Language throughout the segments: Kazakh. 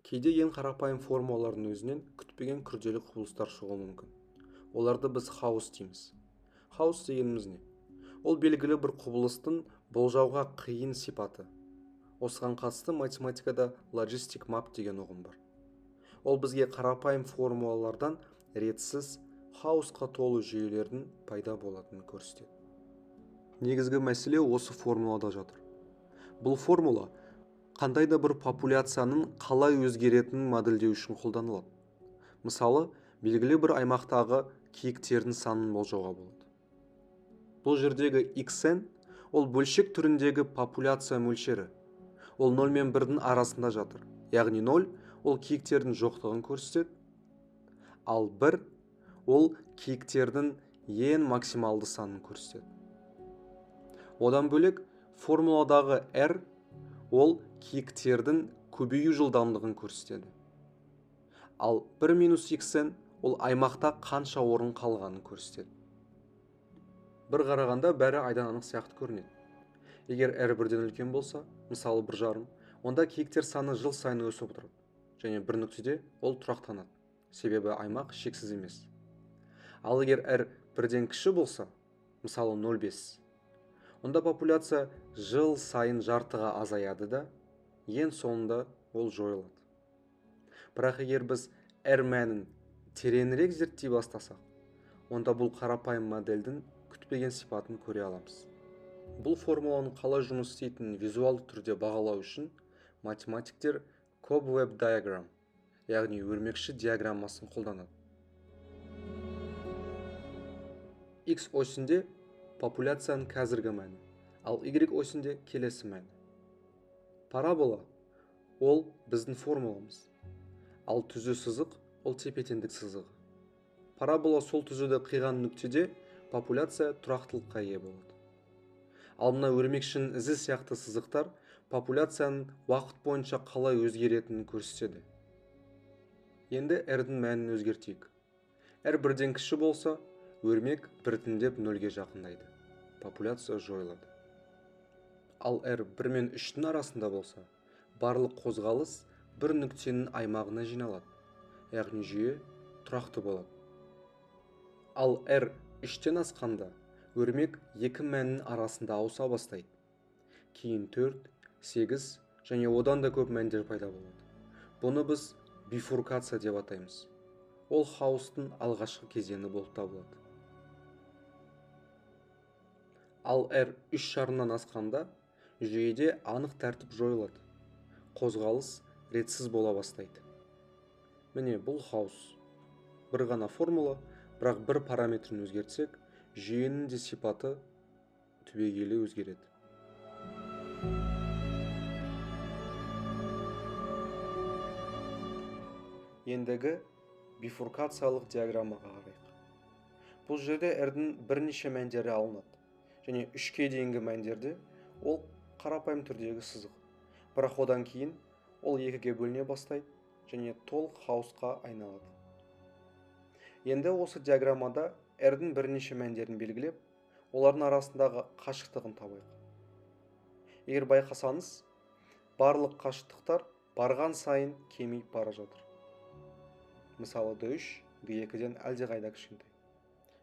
Кейде ең қарапайым формулалардың өзінен күтпеген күрделі құбылыстар шығуы мүмкін. Оларды біз хаос дейміз. Хаос дегеніміз не? Ол белгілі бір құбылыстың болжауға қиын сипаты. Осыған қатысты математикада logistic map деген ұғым бар. Ол бізге қарапайым формулалардан ретсіз, хаосқа толы жүйелердің пайда болатынын көрсетеді. Негізгі мәселе осы формулада жатыр. Бұл формула қандай да бір популяцияның қалай өзгеретінін модельдеу үшін қолданылады. Мысалы, белгілі бір аймақтағы киіктердің санын болжауға болады. Бұл жердегі xn ол бөлшек түріндегі популяция мөлшері. Ол 0 мен 1-дің арасында жатыр. Яғни 0 ол киіктердің жоқтығын көрсетеді, ал 1 ол киіктердің ең максималды санын көрсетеді. Одан бөлек формуладағы R ол киіктердің көбею жылдамдығын көрсетеді. Ал 1-xn ол аймақта қанша орын қалғанын көрсетеді. Бір қарағанда бәрі айдан анық сияқты көрінеді. Егер R 1-ден үлкен болса, мысалы 1,5, онда киіктер саны жыл сайын өсіп отырады. Және бір нүктеде ол тұрақтанады. Себебі аймақ шексіз емес. Ал егер R 1-ден кіші болса, мысалы 0,5, онда популяция жыл сайын жартыға азаяды да, ең соңында ол жойылады. Бірақ егер біз R мәнін тереңірек зерттей бастасақ, онда бұл қарапайым модельдің күтпеген сипатын көре аламыз. Бұл формуланың қалай жұмыс істейтінін визуалды түрде бағалау үшін математиктер cobweb diagram, яғни өрмекші диаграммасын қолданады. X осінде популяцияның қазіргі мәні, ал Y осінде келесі мәні. Парабола ол біздің формуламыз, ал түзу сызық ол тепе-теңдік сызығы. Парабола сол түзуді қиған нүктеде популяция тұрақтылыққа ие болады. Ал мына өрмекшінің ізі сияқты сызықтар популяцияның уақыт бойынша қалай өзгеретінін көрсетеді. Енді R-дің мәнін өзгертейік. R 1-ден кіші болса, өрмек біртіндеп 0-ге жақындайды. Популяция жойылады. Ал R 1 мен 3-дің арасында болса, барлық қозғалыс бір нүктенің аймағына жиналады. Яғни жүйе тұрақты болады. Ал R 3-тен асқанда, өрмек екі мәннің арасында ауыса бастайды. Кейін 4, 8 және одан да көп мәндер пайда болады. Бұны біз бифуркация деп атаймыз. Ол хаостың алғашқы кезеңі болып табылады. Ал R 3,5-нан асқанда, жүйеде анық тәртіп жойылады. Қозғалыс ретсіз бола бастайды. Міне бұл хаос. Бір ғана формула, бірақ бір параметрін өзгертсек, жүйенің де сипаты түбегейлі өзгереді. Ендігі бифуркациялық диаграммаға қарайық. Бұл жерде R-дің бірнеше мәндері алынады, және 3-ке дейінгі мәндерде ол қарапайым түрдегі сызық. Бірақ одан кейін ол 2-ге бөліне бастайды және толық хаосқа айналады. Енді осы диаграммада R-дің бірнеше мәндерін белгілеп, олардың арасындағы қашықтығын табайық. Егер байқасаңыз, барлық қашықтықтар барған сайын кемейіп бара жатыр. Мысалы D3, D2-ден әлдеқайда кішкентай.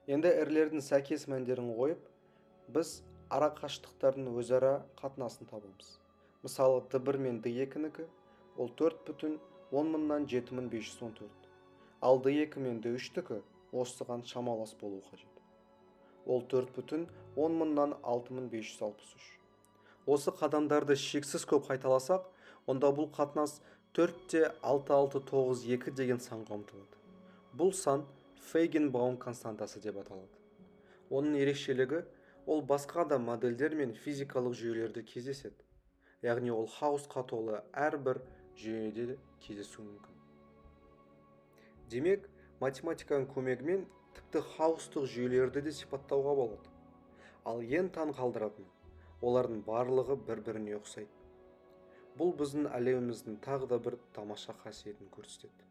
Енді R-лердің сәйкес мәндерін қойып, біз ара қашықтықтардың өзара қатынасын табамыз. Мысалы D1 мен D2-нікі ол 4,10 7514. Ал D2 мен D3-нікі осыған шамалас болуы қажет. Ол 4,10 6563. Осы қадамдарды шексіз көп қайталасақ, онда бұл қатынас 4,6692 деген санға ұмтылады. Бұл сан Фейгенбаум константасы деп аталады. Оның ерекшелігі ол басқа да модельдер мен физикалық жүйелерде кездеседі. Яғни ол хаосқа толы әрбір жүйеде кездесуі мүмкін. Демек, математиканың көмегімен тіпті хаостық жүйелерді де сипаттауға болады. Ал ең таң қалдыратыны, олардың барлығы бір-біріне ұқсайды. Бұл біздің әлеміміздің тағы да бір тамаша қасиетін көрсетеді.